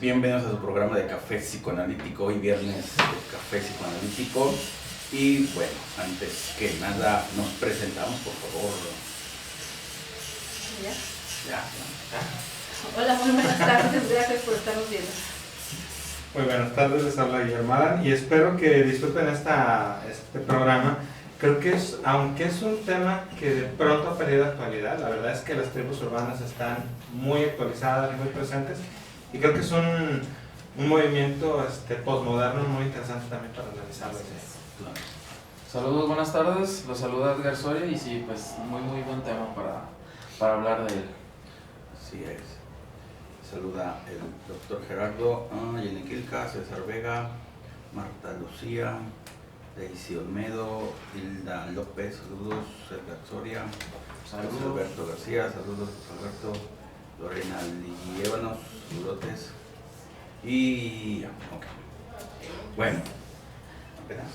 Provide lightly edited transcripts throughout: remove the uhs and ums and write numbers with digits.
bienvenidos a su programa de Café Psicoanalítico. Hoy viernes de Café Psicoanalítico. Y bueno, antes que nada nos presentamos, por favor. ¿Ya? Hola, muy buenas tardes, gracias por estarnos viendo. Muy buenas tardes, les habla Guillermo Adán y espero que disfruten este programa. Creo que aunque es un tema que de pronto ha perdido actualidad, la verdad es que las tribus urbanas están muy actualizadas, muy presentes, y creo que es un movimiento postmoderno muy interesante también para analizarlo. Saludos, buenas tardes, los saluda Edgar Soria y sí, pues muy buen tema para hablar de él. Así es. Saluda el doctor Gerardo, Jenny Quilca, César Vega, Marta Lucía, Daisy Olmedo, Hilda López, saludos, Edgar Soria, saludos, Alberto García, saludos Alberto, Lorena Liévanos, saludotes. Y ya, ok. Bueno, apenas.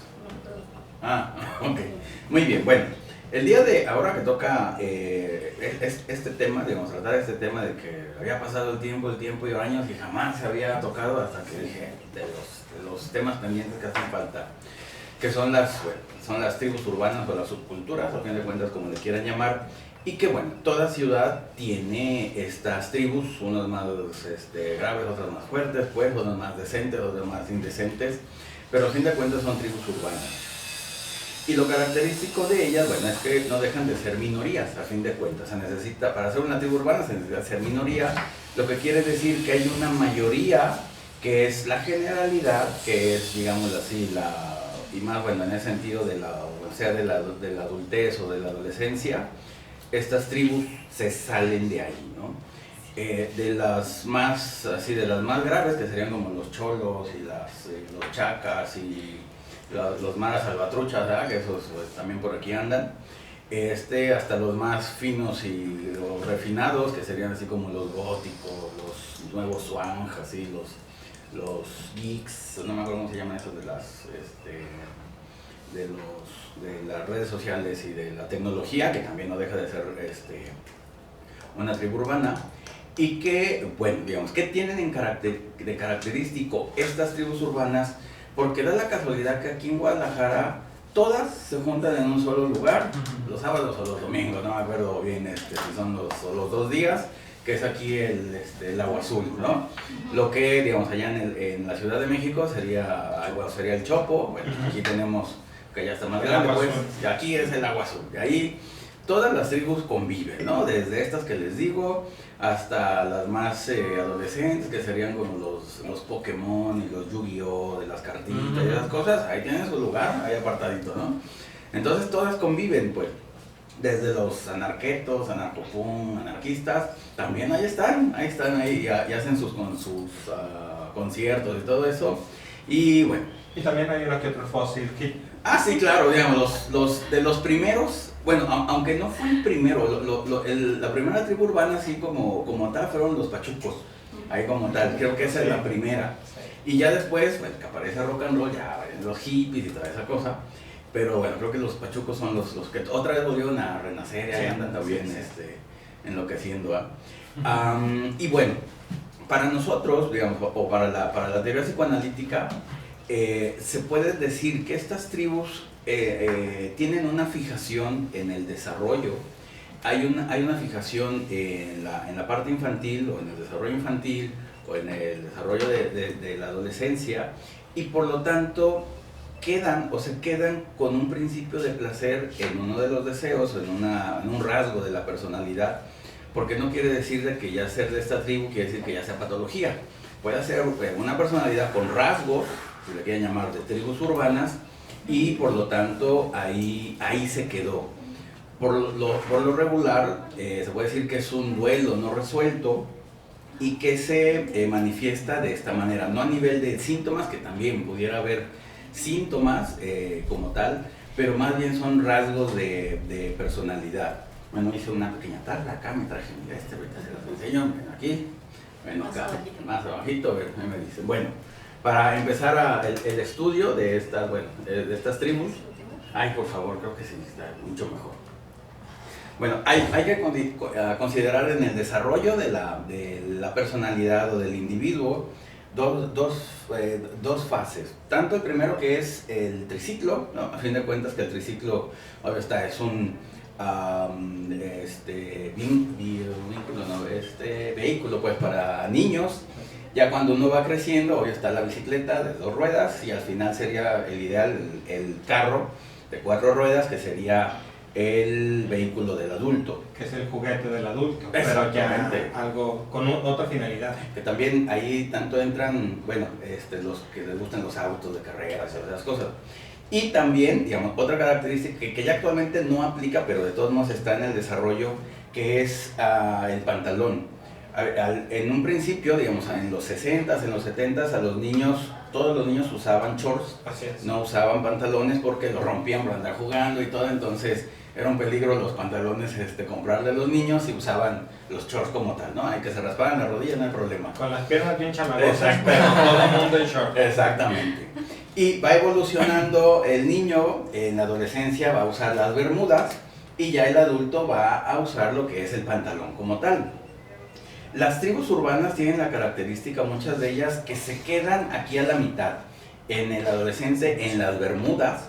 Ok. Muy bien, bueno. El día de ahora que toca este tema, digamos, tratar este tema de que había pasado el tiempo y años y jamás se había tocado hasta que dije de los temas pendientes que hacen falta, que son las tribus urbanas o las subculturas, a fin de cuentas como le quieran llamar, y que bueno, toda ciudad tiene estas tribus, unas más graves, otras más fuertes, pues, unas más decentes, otras más indecentes, pero a fin de cuentas son tribus urbanas. Y lo característico de ellas, bueno, es que no dejan de ser minorías, a fin de cuentas. Se necesita, para ser una tribu urbana se necesita ser minoría, lo que quiere decir que hay una mayoría que es la generalidad, que es, digamos así, y más bueno, en el sentido de la adultez o de la adolescencia, estas tribus se salen de ahí, ¿no? De las más graves, que serían como los cholos y los chacas y los más salvatruchas, ¿verdad? Que esos pues, también por aquí andan, hasta los más finos y los refinados, que serían así como los góticos, los nuevos swang, así, los geeks, no me acuerdo cómo se llaman esos de las redes sociales y de la tecnología, que también no deja de ser una tribu urbana. Y que, bueno, digamos, ¿qué tienen de característico estas tribus urbanas? Porque da la casualidad que aquí en Guadalajara todas se juntan en un solo lugar, los sábados o los domingos, no me acuerdo bien si son los 2 días, que es aquí el Agua Azul, ¿no? Lo que, digamos, allá en la Ciudad de México sería el Chopo, bueno, aquí tenemos, que ya está más grande, pues, y aquí es el Agua Azul, y ahí todas las tribus conviven, ¿no? Desde estas que les digo, hasta las más adolescentes, que serían como los Pokémon y los Yu-Gi-Oh! De las cartitas y esas cosas, ahí tienen su lugar, ahí apartadito, ¿no? Entonces todas conviven, pues, desde los anarquetos, anarcopunk, anarquistas, también ahí están ahí, y hacen sus conciertos y todo eso, y bueno. Y también hay uno que otro fósil. Sí, claro, digamos, de los primeros. Bueno, aunque no fue el primero, la primera tribu urbana así como tal fueron los pachucos, ahí como tal, creo que esa es la primera. Y ya después, bueno, que aparece rock and roll, ya los hippies y toda esa cosa, pero bueno, creo que los pachucos son los que otra vez volvieron a renacer y ahí andan también enloqueciendo. Y bueno, para nosotros, digamos, o para la teoría psicoanalítica, se puede decir que estas tribus tienen una fijación en el desarrollo. Hay una fijación en la parte infantil o en el desarrollo infantil o en el desarrollo de la adolescencia, y por lo tanto se quedan con un principio de placer en uno de los deseos, en un rasgo de la personalidad, porque no quiere decir de que ya ser de esta tribu quiere decir que ya sea patología. Puede ser una personalidad con rasgos, si le quieren llamar, de tribus urbanas, y por lo tanto ahí se quedó. Por lo regular se puede decir que es un duelo no resuelto y que se manifiesta de esta manera, no a nivel de síntomas, que también pudiera haber síntomas como tal, pero más bien son rasgos de personalidad. Bueno, hice una pequeña tabla acá, me traje ahorita se las enseño, aquí, bueno, acá, más abajito, ahí me dicen, bueno. Para empezar el estudio de estas tribus, por favor, creo que sí, está mucho mejor. Bueno, hay que considerar en el desarrollo de la personalidad o del individuo, dos fases. Tanto el primero que es el triciclo, ¿no? A fin de cuentas que el triciclo ahora es un vehículo pues para niños. Ya cuando uno va creciendo, hoy está la bicicleta de 2 ruedas y al final sería el ideal el carro de 4 ruedas, que sería el vehículo del adulto. Que es el juguete del adulto, pero ya algo con otra finalidad. Que también ahí tanto entran, bueno, los que les gustan los autos de carreras y esas cosas. Y también, digamos, otra característica que ya actualmente no aplica, pero de todos modos está en el desarrollo, que es el pantalón. En un principio, digamos, en los 60s, en los 70s, a los niños, todos los niños usaban shorts, Así es. no usaban pantalones porque los rompían por andar jugando y todo, entonces era un peligro los pantalones comprarle a los niños y usaban los shorts como tal, ¿no? Hay que se rasparan las rodillas, no hay problema. Con las piernas bien chamagosas, pero todo el mundo en short. Exactamente. Y va evolucionando el niño, en la adolescencia va a usar las bermudas y ya el adulto va a usar lo que es el pantalón como tal. Las tribus urbanas tienen la característica, muchas de ellas, que se quedan aquí a la mitad, en el adolescente, en las bermudas,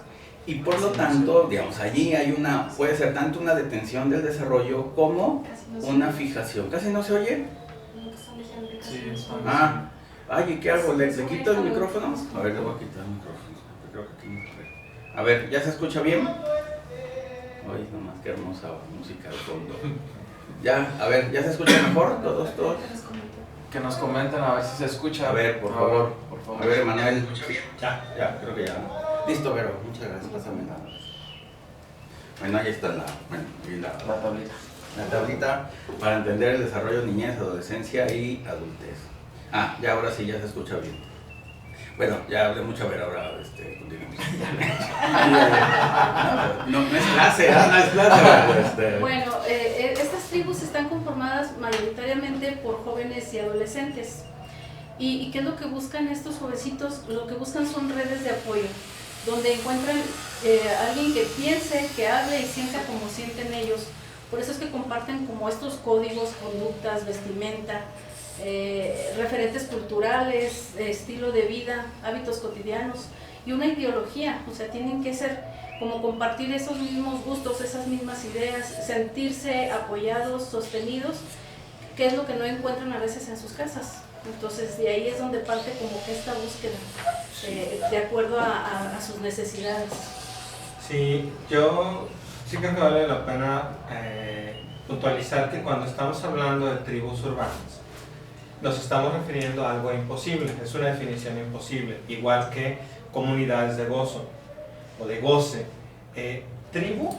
y por lo tanto, digamos, allí hay puede ser tanto una detención del desarrollo como una fijación. ¿Casi no se oye? Sí, Ay, ¿qué hago? ¿Le quito el micrófono? A ver, le voy a quitar el micrófono. Creo que aquí no. A ver, ¿ya se escucha bien? Ay, nomás, qué hermosa música de fondo. Ya, a ver, ¿ya se escucha mejor? Todos. Que nos comenten a ver si se escucha. A ver, por favor. A ver, Emanuel. Ya, creo que ya. Listo, Vero, muchas gracias. Pásame la. Bueno, ahí está La tablita. la tablita para entender el desarrollo de niñez, adolescencia y adultez. Ya ahora sí, ya se escucha bien. Bueno, ya hablé mucho, a ver, ahora continuemos. No es clase, no es clase. Bueno, estas tribus están conformadas mayoritariamente por jóvenes y adolescentes. ¿Y qué es lo que buscan estos jovencitos? Lo que buscan son redes de apoyo, donde encuentran alguien que piense, que hable y sienta como sienten ellos. Por eso es que comparten como estos códigos, conductas, vestimenta, referentes culturales, estilo de vida, hábitos cotidianos y una ideología. O sea, tienen que ser como compartir esos mismos gustos, esas mismas ideas, sentirse apoyados, sostenidos, que es lo que no encuentran a veces en sus casas. Entonces de ahí es donde parte como que esta búsqueda, de acuerdo a sus necesidades. Sí, yo sí creo que vale la pena puntualizar que cuando estamos hablando de tribus urbanas, nos estamos refiriendo a algo imposible, es una definición imposible, igual que comunidades de gozo o de goce. Tribu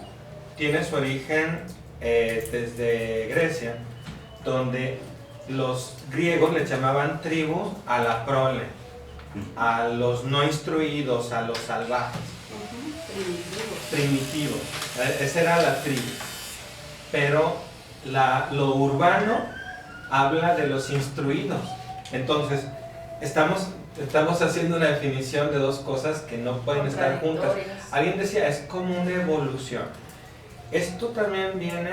tiene su origen desde Grecia, donde los griegos le llamaban tribu a la prole, a los no instruidos, a los salvajes, primitivos. Esa era la tribu. Pero lo urbano habla de los instruidos. Entonces, estamos haciendo una definición de dos cosas que no pueden estar juntas. Alguien decía, es como una evolución. Esto también viene,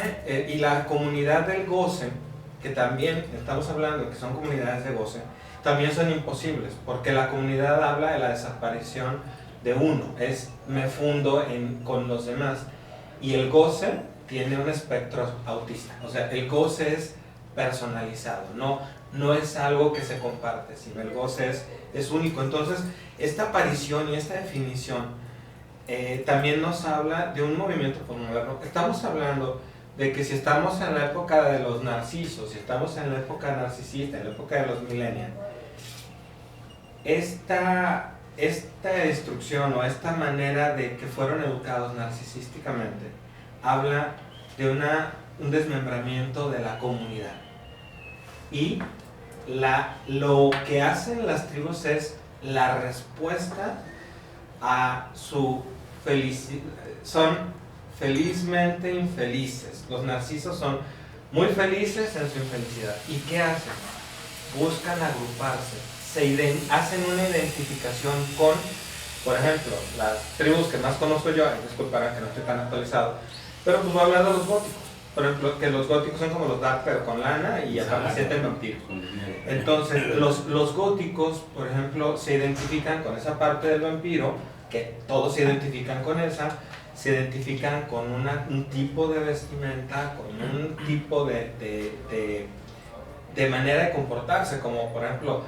y la comunidad del goce, que también estamos hablando que son comunidades de goce, también son imposibles, porque la comunidad habla de la desaparición de uno, me fundo con los demás, y el goce tiene un espectro autista, o sea, el goce es personalizado, no es algo que se comparte, sino el goce es único. Entonces, esta aparición y esta definición también nos habla de un movimiento moderno. Estamos hablando de que si estamos en la época de los narcisos, si estamos en la época narcisista, en la época de los millennials, esta destrucción o esta manera de que fueron educados narcisísticamente habla de un desmembramiento de la comunidad. Y lo que hacen las tribus es la respuesta a su felicidad. Son felizmente infelices. Los narcisos son muy felices en su infelicidad. ¿Y qué hacen? Buscan agruparse, hacen una identificación con, por ejemplo, las tribus que más conozco yo, disculparán que no estoy tan actualizado, pero pues voy a hablar de los góticos. por ejemplo, que los góticos son como los dark pero con lana y aparte sienten vampiros. Entonces, los góticos, por ejemplo, se identifican con esa parte del vampiro, que todos se identifican con esa, se identifican con un tipo de vestimenta, con un tipo de manera de comportarse, como por ejemplo,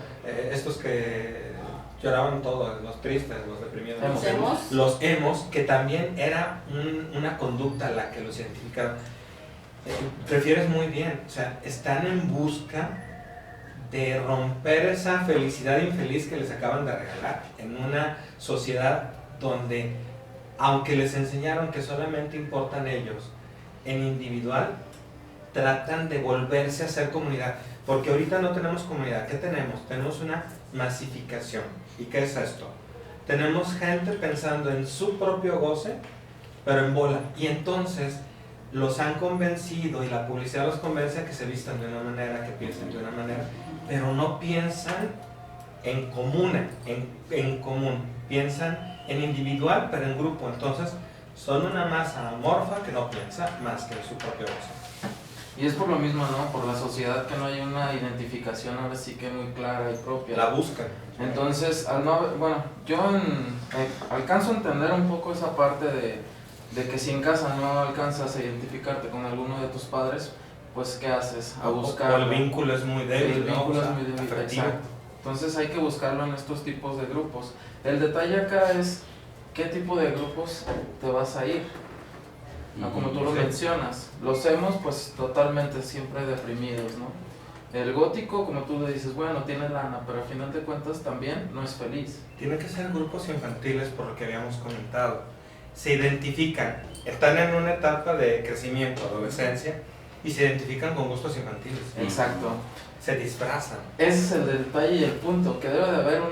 estos que lloraban todos, los tristes, los deprimidos, los emos, que también era una conducta a la que los identificaban. Prefieres muy bien, o sea, están en busca de romper esa felicidad infeliz que les acaban de regalar en una sociedad donde, aunque les enseñaron que solamente importan ellos en individual, tratan de volverse a ser comunidad, porque ahorita no tenemos comunidad. ¿Qué tenemos? Tenemos una masificación. ¿Y qué es esto? Tenemos gente pensando en su propio goce, pero en bola, y entonces los han convencido y la publicidad los convence a que se vistan de una manera, que piensen de una manera, pero no piensan en común, piensan en individual, pero en grupo. Entonces son una masa amorfa que no piensa más que en su propio gozo. Y es por lo mismo, ¿no? Por la sociedad, que no hay una identificación ahora sí que muy clara y propia. La buscan. Entonces, yo alcanzo a entender un poco esa parte de que si en casa no alcanzas a identificarte con alguno de tus padres, pues ¿qué haces? A buscar. O el vínculo es muy débil, el vínculo es muy débil, afectivo. exacto. Entonces hay que buscarlo en estos tipos de grupos. El detalle acá es qué tipo de grupos te vas a ir. ¿No? Como tú lo mencionas, los emos pues totalmente siempre deprimidos, ¿no? El gótico, como tú le dices, bueno, tiene lana, pero al final de cuentas también no es feliz. Tienen que ser grupos infantiles, por lo que habíamos comentado. Se identifican, están en una etapa de crecimiento, adolescencia, y se identifican con gustos infantiles. Exacto. Se disfrazan. Ese es el detalle y el punto, que debe de haber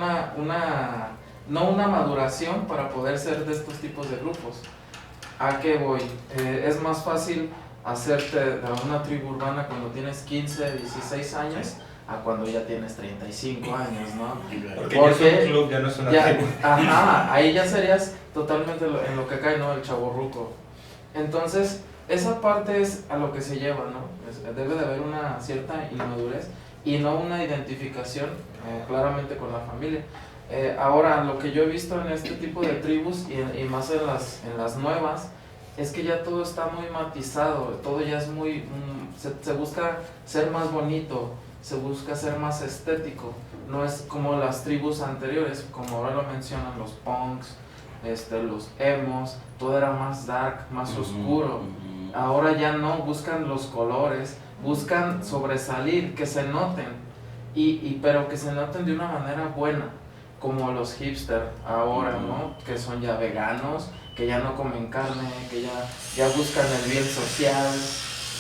no una maduración para poder ser de estos tipos de grupos. ¿A qué voy? Es más fácil hacerte de una tribu urbana cuando tienes 15, 16 años a cuando ya tienes 35 años, ¿no? Porque ya es un club, ya no es una tribu. Ajá, ahí ya serías totalmente en lo que cae, ¿no? El chavorruco. Entonces, esa parte es a lo que se lleva, ¿no? Debe de haber una cierta inmadurez y no una identificación claramente con la familia. Ahora, lo que yo he visto en este tipo de tribus y más en las nuevas, es que ya todo está muy matizado, todo ya es muy, se busca ser más bonito, se busca ser más estético, no es como las tribus anteriores, como ahora lo mencionan, los punks, los emos, todo era más dark, más oscuro. Ahora ya no, buscan los colores, buscan sobresalir, que se noten, pero que se noten de una manera buena, como los hipster ahora, ¿no? Que son ya veganos, que ya no comen carne, que ya buscan el bien social.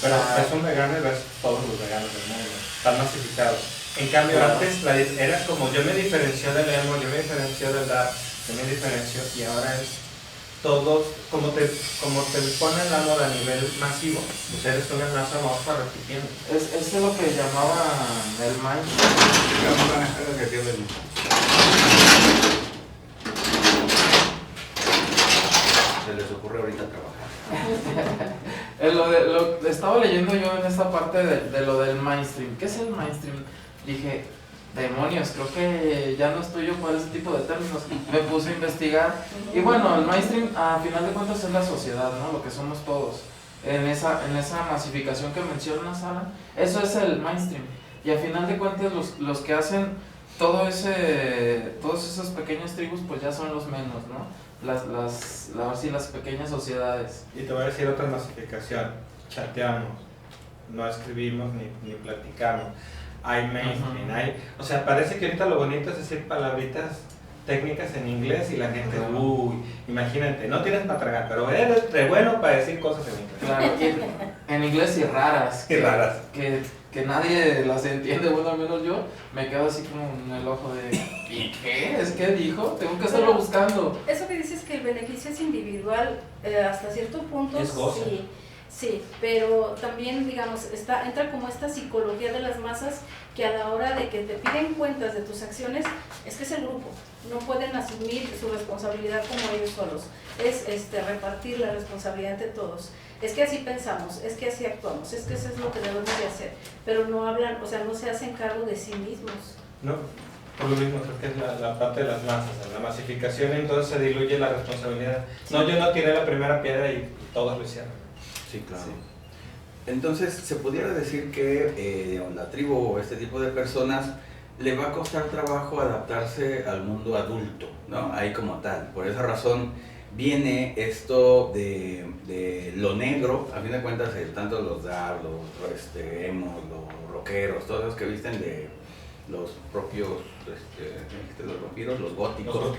Pero es un vegano y ves todos los veganos del mundo, están masificados. En cambio, claro, antes era como yo me diferencio del emo, yo me diferencio del dark, yo me diferencio, y ahora es todos, como te ponen la moda a nivel masivo, pues eres una masa amorfa repitiendo. Es lo que llamaban el mind. Se les ocurre ahorita trabajar. Estaba leyendo yo en esta parte de lo del mainstream. ¿Qué es el mainstream? Dije, demonios, creo que ya no estoy yo para ese tipo de términos. Me puse a investigar. Y bueno, el mainstream, a final de cuentas, es la sociedad, ¿no? Lo que somos todos. En esa masificación que mencionas, Alan, eso es el mainstream. Y a final de cuentas, los que hacen todas esas pequeñas tribus, pues ya son los menos, ¿no? Las pequeñas sociedades. Y te voy a decir otra masificación: chateamos, no escribimos ni platicamos. Hay mainstream, o sea, parece que ahorita lo bonito es decir palabritas técnicas en inglés y la gente, imagínate, no tienes para tragar, pero eres re bueno para decir cosas en inglés. Claro, en inglés y raras. Raras. Que nadie las entiende, bueno, al menos yo me quedo así como en el ojo de ¿y qué? ¿Es que dijo? Tengo que estarlo buscando. Eso que dices que el beneficio es individual, hasta cierto punto, es gozo. Sí, pero también, digamos, entra como esta psicología de las masas, que a la hora de que te piden cuentas de tus acciones, es que es el grupo. no pueden asumir su responsabilidad como ellos solos. Es repartir la responsabilidad entre todos. Es que así pensamos, es que así actuamos, es que eso es lo que debemos de hacer, pero no hablan, o sea, no se hacen cargo de sí mismos. No, por lo mismo creo que es la parte de las masas, la masificación, entonces se diluye la responsabilidad. No, yo no tiré la primera piedra y todos lo hicieron. Sí, claro. Sí. Entonces, se pudiera decir que la tribu o este tipo de personas le va a costar trabajo adaptarse al mundo adulto, ¿no? Ahí como tal. Por esa razón viene esto de lo negro, a fin de cuentas, tanto los dark, los emos, los rockeros, todos los que visten de los propios, los vampiros, los góticos.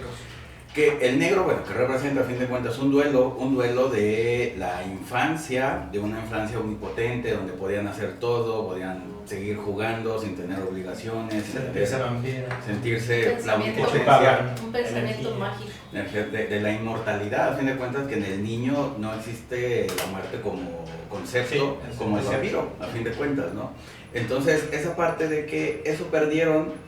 Que el negro, bueno, que representa a fin de cuentas un duelo de la infancia, de una infancia omnipotente, donde podían hacer todo, podían seguir jugando sin tener obligaciones, sentirse la omnipotencia, Un pensamiento mágico. de la inmortalidad, a fin de cuentas, que en el niño no existe la muerte como concepto, Sí, como el vampiro, a fin de cuentas, ¿no? Entonces, esa parte de que eso perdieron,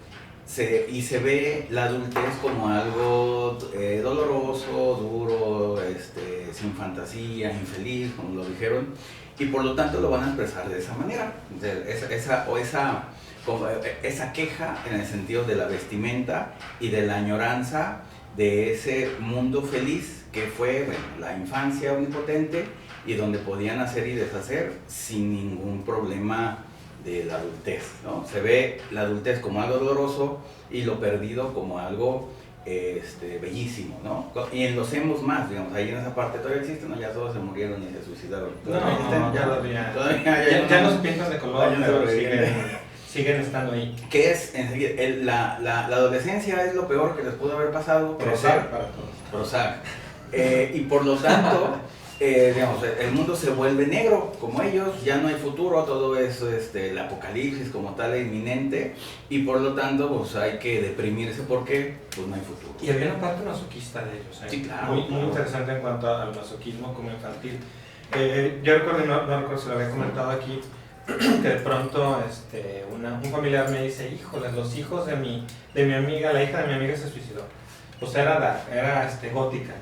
y se ve la adultez como algo doloroso, duro, sin fantasía, infeliz, como lo dijeron, y por lo tanto lo van a expresar de esa manera. Esa queja en el sentido de la vestimenta y de la añoranza de ese mundo feliz que fue, bueno, la infancia omnipotente y donde podían hacer y deshacer sin ningún problema de la adultez, ¿no? Se ve la adultez como algo doloroso y lo perdido como algo bellísimo, ¿no? Y en los emos más, digamos, ahí en esa parte todavía existen, ¿no? Ya todos se murieron y se suicidaron. Ya no se pintan de color, pero siguen estando ahí. Que es, la adolescencia es lo peor que les pudo haber pasado. Prozac para todos. Prozac. Y por lo tanto, digamos, el mundo se vuelve negro, como ellos, ya no hay futuro, todo eso, el apocalipsis como tal es inminente, y por lo tanto, pues hay que deprimirse porque pues no hay futuro. Y había una parte masoquista de ellos, Sí, claro. Muy interesante en cuanto al masoquismo como infantil. Yo recuerdo, no recuerdo si lo había comentado aquí, que de pronto un familiar me dice, híjole, los hijos de mi amiga, la hija de mi amiga se suicidó. Pues era gótica.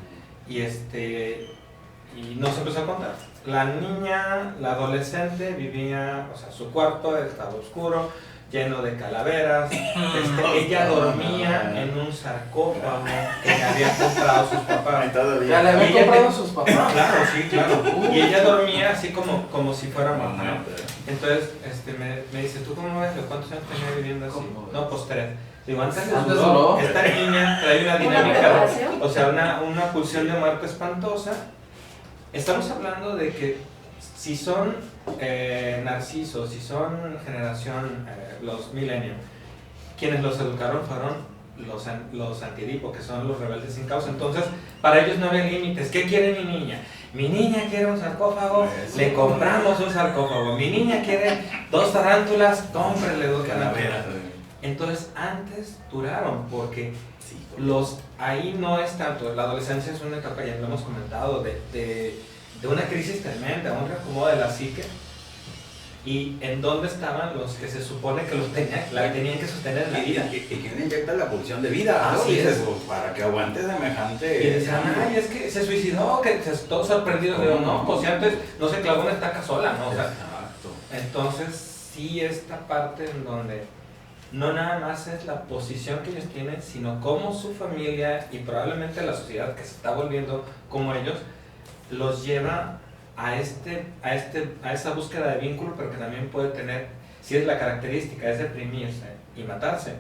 Y nos empezó a contar. La niña, la adolescente, vivía, o sea, su cuarto estaba oscuro, lleno de calaveras. Ella dormía en un sarcófago que le habían comprado sus papás. Ya le habían comprado sus papás. Claro, sí, claro. Y ella dormía así como si fuera mamá, ¿no? Entonces me dice, ¿tú cómo ves? ¿Cuántos años tenía viviendo así? No, pues 3. Digo, antes duró. esta niña trae una dinámica, o sea, una pulsión de muerte espantosa. Estamos hablando de que si son narcisos, si son generación, los millennials, quienes los educaron fueron los antidipo, que son los rebeldes sin causa. Entonces, para ellos no había límites. ¿Qué quiere mi niña? Mi niña quiere un sarcófago, le compramos un sarcófago. Mi niña quiere 2 tarántulas, cómprele 2 calaveras. Entonces, antes duraron, porque ahí no es tanto, la adolescencia es una etapa, ya lo hemos comentado, de una crisis tremenda, un reacomodo de la psique, y en dónde estaban los que se supone que tenían que sostener la vida. Y quién inyecta la pulsión de vida, ¿no? Dices, pues, para que aguante semejante. Y decían, ay, es que se suicidó, que todos sorprendidos. Digo, no, pues si antes no se clavó una estaca sola, ¿no? O sea, exacto. Entonces, sí, esta parte en donde no nada más es la posición que ellos tienen, sino cómo su familia y probablemente la sociedad que se está volviendo como ellos, los lleva a esa búsqueda de vínculo, pero que también puede tener, si es la característica, es deprimirse y matarse.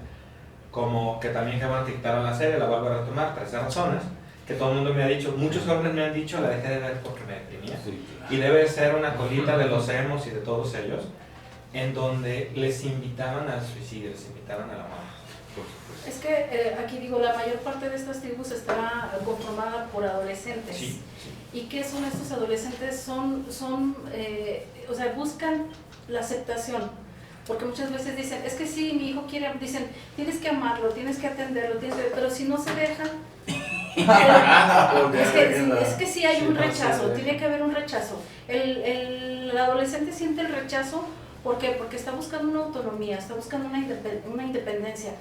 Como que también que van a dictar la serie, la vuelvo a retomar, 13 razones, que todo el mundo me ha dicho, muchos hombres me han dicho, la dejé de ver porque me deprimía. Sí, claro. Y debe ser una colita de los emos y de todos ellos, en donde les invitaban al suicidio, les invitaban a la muerte. Es que aquí digo, la mayor parte de estas tribus está conformada por adolescentes. Sí. ¿Y qué son estos adolescentes? O sea, buscan la aceptación. Porque muchas veces dicen, es que sí, mi hijo quiere, dicen, tienes que amarlo, tienes que atenderlo, pero si no se dejan, es que sí hay un rechazo, tiene que haber un rechazo. El adolescente siente el rechazo, ¿por qué? Porque está buscando una autonomía, está buscando una independencia.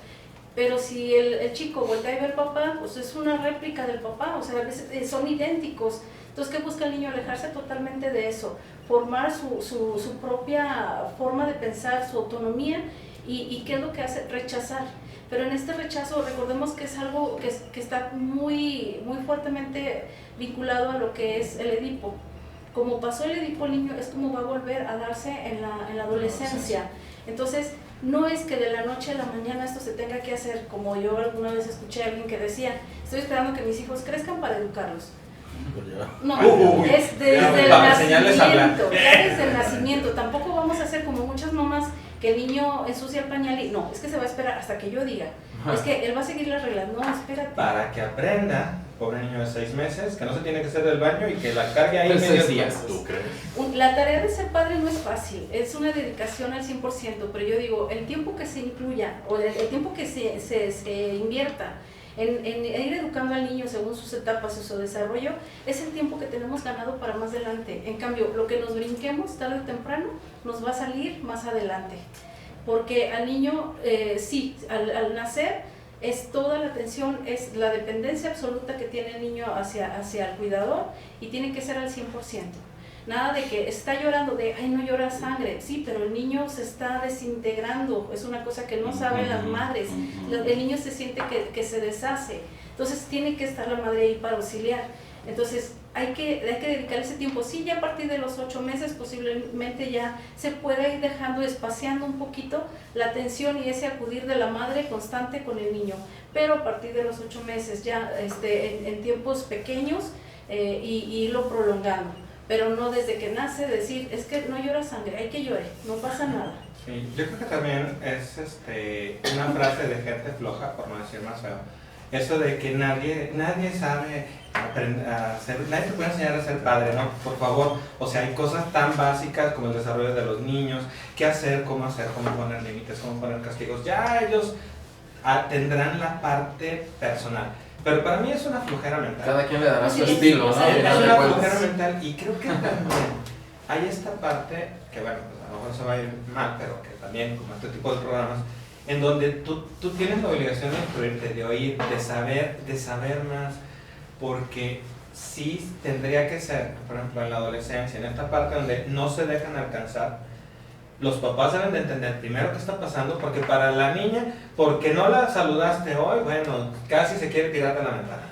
Pero si el chico voltea y ve al papá, pues es una réplica del papá, o sea, a veces son idénticos. Entonces, ¿qué busca el niño? Alejarse totalmente de eso, formar su propia forma de pensar, su autonomía, y ¿qué es lo que hace? Rechazar. Pero en este rechazo, recordemos que es algo que está muy fuertemente vinculado a lo que es el Edipo. Como pasó el Edipo, el niño es como va a volver a darse en la adolescencia. Entonces, no es que de la noche a la mañana esto se tenga que hacer, como yo alguna vez escuché a alguien que decía, estoy esperando que mis hijos crezcan para educarlos. No, es desde el nacimiento, ya desde el nacimiento. Tampoco vamos a hacer como muchas mamás que el niño ensucia el pañal y no, es que se va a esperar hasta que yo diga. Es que él va a seguir las reglas, no, espérate. Para que aprenda, pobre niño de 6 meses, que no se tiene que hacer del baño y que la cargue ahí medio día. ¿Tú crees? La tarea de ser padre no es fácil, es una dedicación al 100%, pero yo digo, el tiempo que se incluya o el tiempo que se invierta en ir educando al niño según sus etapas y su desarrollo, es el tiempo que tenemos ganado para más adelante. En cambio, lo que nos brinquemos tarde o temprano nos va a salir más adelante. Porque al niño, sí, al nacer, es toda la atención, es la dependencia absoluta que tiene el niño hacia el cuidador, y tiene que ser al 100%. Nada de que está llorando, de, ay, no llora sangre. Sí, pero el niño se está desintegrando, es una cosa que no saben las madres. El niño se siente que se deshace, entonces tiene que estar la madre ahí para auxiliar. Entonces hay que dedicar ese tiempo. Sí, ya a partir de los 8 meses posiblemente ya se puede ir dejando, espaciando un poquito la atención y ese acudir de la madre constante con el niño, pero a partir de los 8 meses ya en tiempos pequeños, y irlo prolongando, pero no desde que nace decir, es que no llora sangre, hay que llore, no pasa nada. Sí, yo creo que también es una frase de gente floja, por no decir más feo, eso de que nadie sabe aprender a ser, nadie te puede enseñar a ser padre, ¿no? Por favor, o sea, hay cosas tan básicas como el desarrollo de los niños, qué hacer, cómo poner límites, cómo poner castigos, ya ellos tendrán la parte personal. Pero para mí es una flojera mental. Cada quien le dará su Sí, estilo, ¿no? sí, Es una flojera mental, y creo que también hay esta parte que, bueno, pues a lo mejor se va a ir mal, pero que también, como este tipo de programas, en donde tú tienes la obligación de instruirte, de oír, de saber más, porque sí tendría que ser, por ejemplo, en la adolescencia, en esta parte donde no se dejan alcanzar, los papás deben de entender primero qué está pasando, porque para la niña, porque no la saludaste hoy, bueno, casi se quiere tirar de la ventana,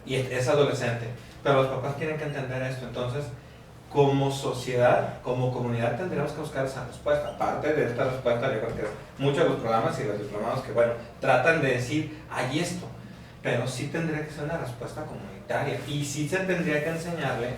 y es adolescente, pero los papás tienen que entender esto. Entonces, como sociedad, como comunidad, tendríamos que buscar esa respuesta. Aparte de esta respuesta, yo creo que muchos de los programas y los diplomados que, bueno, tratan de decir, hay esto, pero sí tendría que ser una respuesta comunitaria, y sí se tendría que enseñarle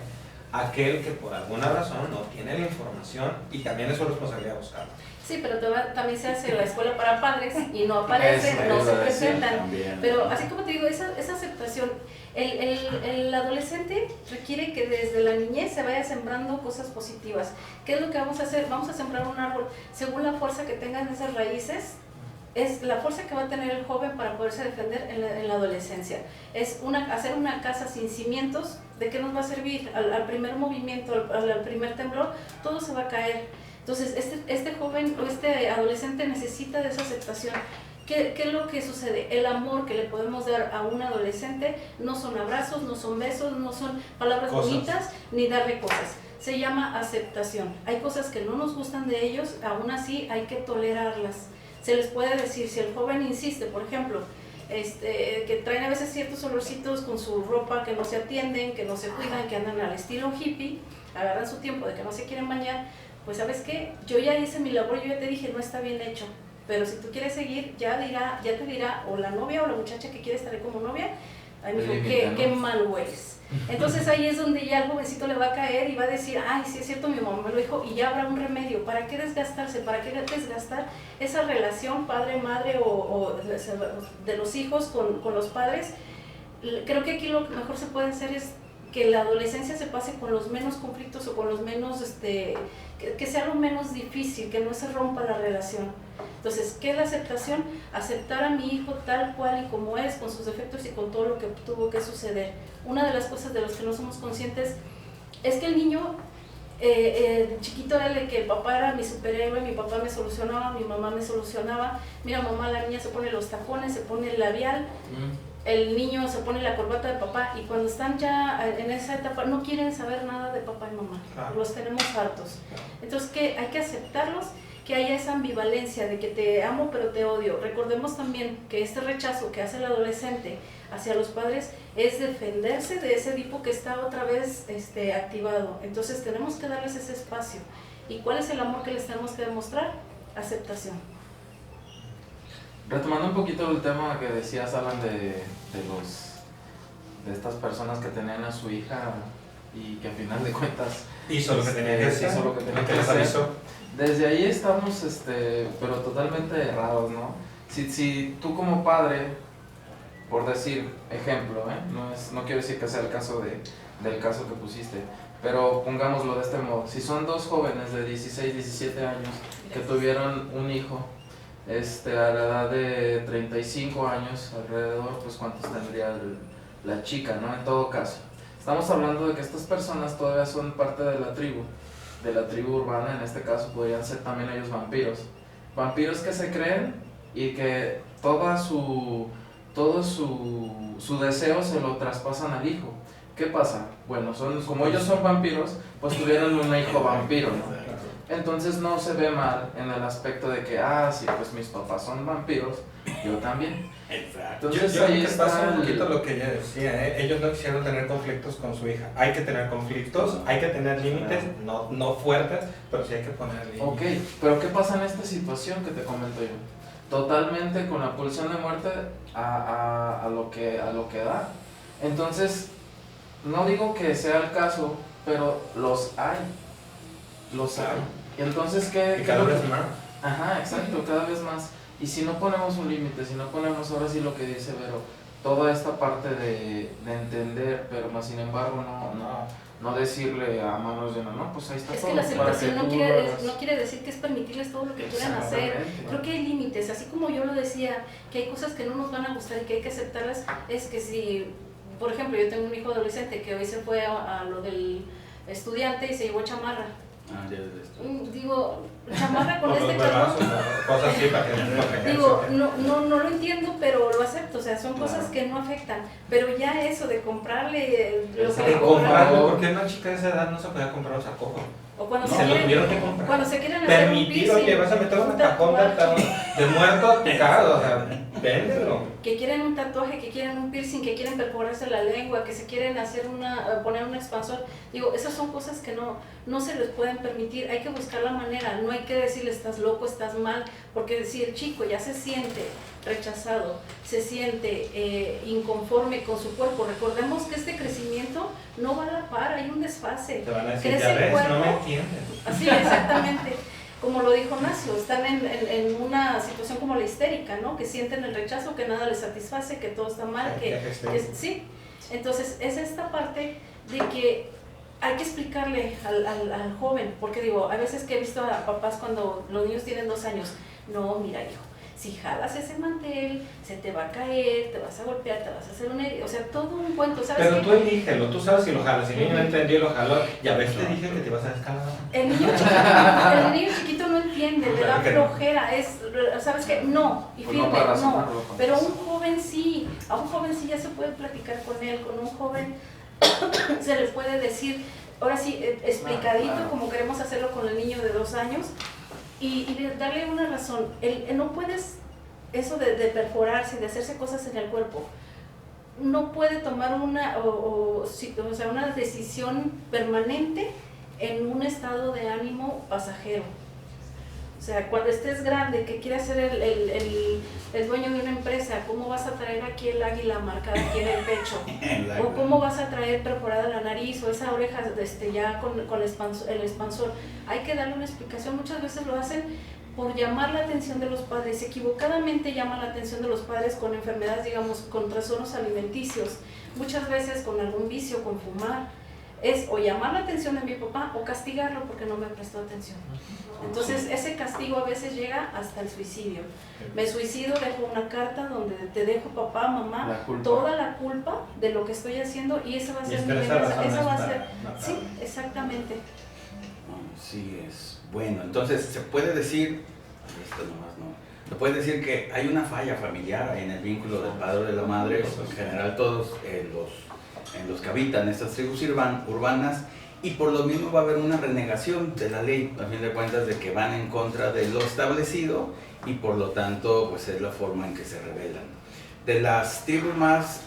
a aquel que por alguna razón no tiene la información, y también es su responsabilidad buscarla. Sí, pero también se hace la escuela para padres y no aparecen, no se presentan. Pero así como te digo, esa aceptación, el adolescente requiere que desde la niñez se vaya sembrando cosas positivas. ¿Qué es lo que vamos a hacer? Vamos a sembrar un árbol según la fuerza que tengan esas raíces. Es la fuerza que va a tener el joven para poderse defender en la adolescencia. Es hacer una casa sin cimientos. ¿De qué nos va a servir? Al primer movimiento, al primer temblor, todo se va a caer. Entonces, este joven o este adolescente necesita de esa aceptación. ¿Qué es lo que sucede? El amor que le podemos dar a un adolescente no son abrazos, no son besos, no son palabras bonitas, ni darle cosas. Se llama aceptación. Hay cosas que no nos gustan de ellos, aún así hay que tolerarlas. Se les puede decir, si el joven insiste, por ejemplo, que traen a veces ciertos olorcitos con su ropa, que no se atienden, que no se cuidan, que andan al estilo hippie, agarran su tiempo de que no se quieren bañar, pues ¿sabes qué? Yo ya hice mi labor, yo ya te dije, no está bien hecho, pero si tú quieres seguir, ya te dirá, o la novia o la muchacha que quiere estar ahí como novia, ay, me dijo, qué mal hueles. Entonces ahí es donde ya el jovencito le va a caer y va a decir, ay, sí es cierto, mi mamá me lo dijo, y ya habrá un remedio. ¿Para qué desgastarse? ¿Para qué desgastar esa relación padre-madre o de los hijos con los padres? Creo que aquí lo que mejor se puede hacer es que la adolescencia se pase con los menos conflictos o con los menos, que sea lo menos difícil, que no se rompa la relación. Entonces, ¿qué es la aceptación? Aceptar a mi hijo tal cual y como es, con sus defectos y con todo lo que tuvo que suceder. Una de las cosas de las que no somos conscientes es que el niño de chiquito era el que papá era mi superhéroe, mi papá me solucionaba, mi mamá me solucionaba. Mira, mamá, la niña se pone los tacones, se pone el labial, el niño se pone la corbata de papá, y cuando están ya en esa etapa no quieren saber nada de papá y mamá, los tenemos hartos. Entonces, que hay que aceptarlos, que haya esa ambivalencia de que te amo pero te odio. Recordemos también que este rechazo que hace el adolescente hacia los padres es defenderse de ese Edipo que está otra vez activado. Entonces tenemos que darles ese espacio. ¿Y cuál es el amor que les tenemos que demostrar? Aceptación. Retomando un poquito el tema que decías, Alan, de estas personas que tenían a su hija y que a final de cuentas hizo lo que tenía que hacer, hizo lo que tenía que hacer. Desde ahí estamos pero totalmente errados, ¿no? Si tú como padre, por decir ejemplo, no quiero decir que sea el caso del caso que pusiste, pero pongámoslo de este modo: si son dos jóvenes de 16, 17 años que tuvieron un hijo a la edad de 35 años alrededor, pues ¿cuántos tendría la chica, no? En todo caso, estamos hablando de que estas personas todavía son parte de la tribu urbana. En este caso podrían ser también ellos vampiros que se creen y que todo su deseo se lo traspasan al hijo. ¿Qué pasa? Bueno, como ellos son vampiros, pues tuvieron un hijo vampiro, ¿no? Entonces no se ve mal en el aspecto de que, sí, pues mis papás son vampiros, yo también. Exacto. Entonces yo ahí que está pasa un poquito lo que ella decía, ellos no quisieron tener conflictos con su hija. Hay que tener conflictos, hay que tener límites, no fuertes, pero sí hay que poner límites. Ok, pero ¿qué pasa en esta situación que te comento yo? Totalmente con la pulsión de muerte a lo que da. Entonces, no digo que sea el caso, pero los hay. Y entonces, ¿qué? Y cada vez más. Ajá, exacto, cada vez más. Y si no ponemos un límite, si no ponemos ahora sí lo que dice Vero, toda esta parte de entender, pero más sin embargo no decirle a manos llenas, no, pues ahí está Es todo. que la aceptación no no quiere decir que es permitirles todo lo que quieran hacer. Creo que hay límites, así como yo lo decía, que hay cosas que no nos van a gustar y que hay que aceptarlas. Es que si, por ejemplo, yo tengo un hijo adolescente que hoy se fue a lo del estudiante y se llevó chamarra. Digo, chamarra con este calor. Cosas así para que digo, no lo entiendo, pero lo acepto. O sea, son cosas que no afectan. Pero ya eso de comprarle lo que le comprarle, porque una chica de esa edad no se podía comprar un sacojo. O cuando se quieren comprar. Cuando se quieren hacer permitido, un piercing, que vas a meter un cajón de muerto a tu casa, o sea, véndelo. Que quieren un tatuaje, que quieren un piercing, que quieren perforarse la lengua, que se quieren hacer poner un expansor. Digo, esas son cosas que no se les pueden permitir. Hay que buscar la manera. No hay que decirle estás loco, estás mal, porque si el chico ya se siente rechazado, se siente inconforme con su cuerpo, recordemos que este crecimiento no va a la par, hay un desfase. Te van a decir, crece ya el ves, cuerpo, no me entiendes. así, exactamente. Como lo dijo Nacio, están en una situación como la histérica, ¿no? Que sienten el rechazo, que nada les satisface, que todo está mal, sí. Entonces, es esta parte de que hay que explicarle al joven, porque digo, a veces que he visto a papás cuando los niños tienen 2 años, no, mira hijo, si jalas ese mantel, se te va a caer, te vas a golpear, te vas a hacer una herida, o sea, todo un cuento, ¿sabes? Pero tú elígelo, tú sabes si lo jalas, si el niño no entendió y lo jaló, ya ves, te dije que te ibas a descalar. El niño chiquito no entiende, le da flojera, ¿sabes qué? No, y firme, no, pero a un joven sí ya se puede platicar con él, con un joven se le puede decir, ahora sí, explicadito, como queremos hacerlo con el niño de 2 años, y darle una razón. No puedes, eso de perforarse, de hacerse cosas en el cuerpo, no puede tomar una decisión permanente en un estado de ánimo pasajero. O sea, cuando estés grande, que quieras ser el dueño de una empresa, ¿cómo vas a traer aquí el águila marcada aquí en el pecho? ¿O cómo vas a traer perforada la nariz o esa oreja ya con el expansor? Hay que darle una explicación. Muchas veces lo hacen por llamar la atención de los padres. Equivocadamente llaman la atención de los padres con enfermedades, digamos, con trastornos alimenticios. Muchas veces con algún vicio, con fumar. Es o llamar la atención de mi papá o castigarlo porque no me prestó atención. Entonces ese castigo a veces llega hasta el suicidio. Me suicido, dejo una carta donde te dejo papá, mamá, toda la culpa de lo que estoy haciendo y esa va a ser mi venganza. Esa va a ser, sí, exactamente. Sí es. Bueno, entonces se puede decir, esto nomás no, se puede decir que hay una falla familiar en el vínculo del padre o de la madre, en general todos en los que habitan estas tribus urbanas, y por lo mismo va a haber una renegación de la ley, a fin de cuentas, de que van en contra de lo establecido y por lo tanto pues es la forma en que se rebelan. De las tribus más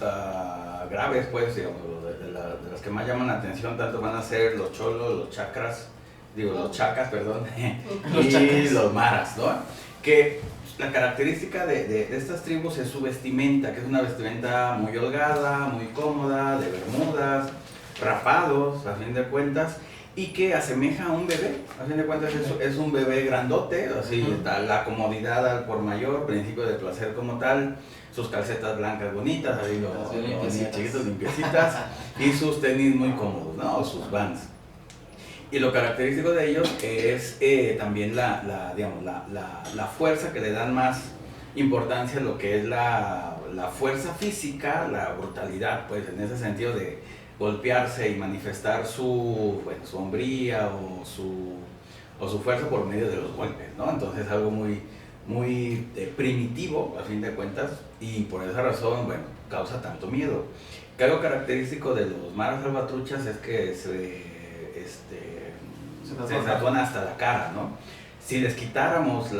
graves, pues, digamos, de las que más llaman la atención, tanto van a ser los cholos, los chacras, los chacas, perdón, y los maras, ¿no? Que la característica de estas tribus es su vestimenta, que es una vestimenta muy holgada, muy cómoda, de bermudas, rapados, a fin de cuentas, y que asemeja a un bebé, a fin de cuentas es un bebé grandote, así, la comodidad al por mayor, principio de placer como tal, sus calcetas blancas bonitas, así los chiquitos limpiecitas, y sus tenis muy cómodos, ¿no? O sus Vans. Y lo característico de ellos es también la fuerza, que le dan más importancia a lo que es la fuerza física, la brutalidad, pues en ese sentido de golpearse y manifestar su hombría o su fuerza por medio de los golpes, ¿no? Entonces algo muy primitivo, a fin de cuentas, y por esa razón, bueno, causa tanto miedo. Que algo característico de los maras salvatruchas es que se tatúan hasta la cara, ¿no? Si les quitáramos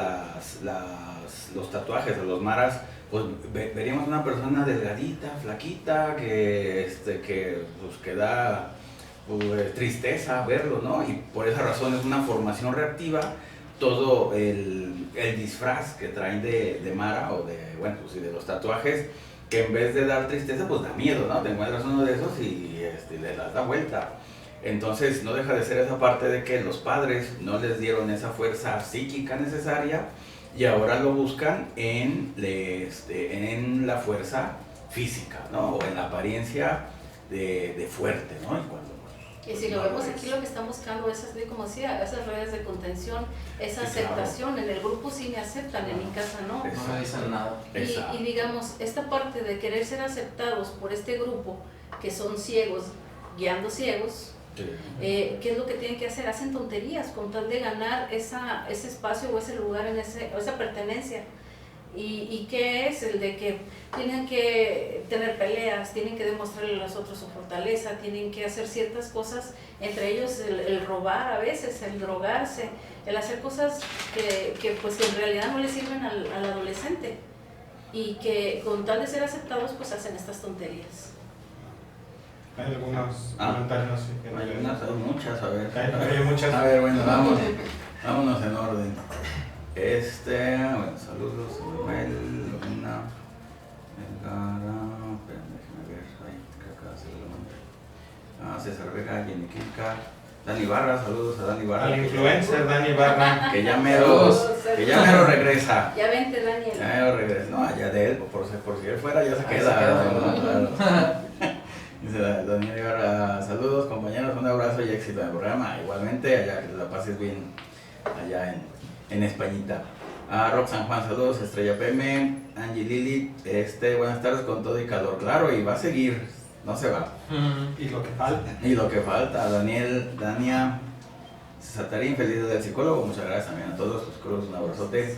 los tatuajes de los maras, pues veríamos una persona delgadita, flaquita, que da tristeza verlo, ¿no? Y por esa razón es una formación reactiva. Todo el disfraz que traen de mara o de los tatuajes, que en vez de dar tristeza, pues da miedo, ¿no? Te encuentras uno de esos y le das la vuelta. Entonces no deja de ser esa parte de que los padres no les dieron esa fuerza psíquica necesaria y ahora lo buscan en la fuerza física, ¿no? O en la apariencia de fuerte, ¿no? Y si lo vemos aquí, lo que están buscando es, como decía, esas redes de contención, esa aceptación. En el grupo sí me aceptan, en mi casa no. No me dicen nada. Y digamos, esta parte de querer ser aceptados por este grupo, que son ciegos, guiando ciegos, ¿qué es lo que tienen que hacer? Hacen tonterías con tal de ganar ese espacio o ese lugar, o esa pertenencia. ¿Y qué es? El de que tienen que tener peleas, tienen que demostrarle a los otros su fortaleza, tienen que hacer ciertas cosas, entre ellos el robar a veces, el drogarse, el hacer cosas que pues en realidad no le sirven al adolescente, y que con tal de ser aceptados pues hacen estas tonterías. Hay algunos comentarios. Hay muchas, a ver. Hay muchas. A ver, bueno, vámonos en orden. Bueno, saludos, Manuel, Luna, Edgara, déjenme ver, que acá se lo mandé. César Vega, Jenny Kilka, Dani Barra, saludos a Dani Barra. Al influencer Dani Barra. Que ya mero regresa. Ya vente, Daniel. Ya mero regresa. No, allá de él, por si él fuera ya se queda. Claro. Dice Daniel Ibarra, saludos compañeros, un abrazo y éxito en el programa. Igualmente, allá que la pases bien allá en Españita. Rob San Juan, saludos. Estrella PM, Angie Lili, buenas tardes con todo y calor, claro, y va a seguir, no se va. Y lo que falta. Y lo que falta. Dania, Satarín, feliz día del psicólogo, muchas gracias también a todos los psicólogos, un abrazote.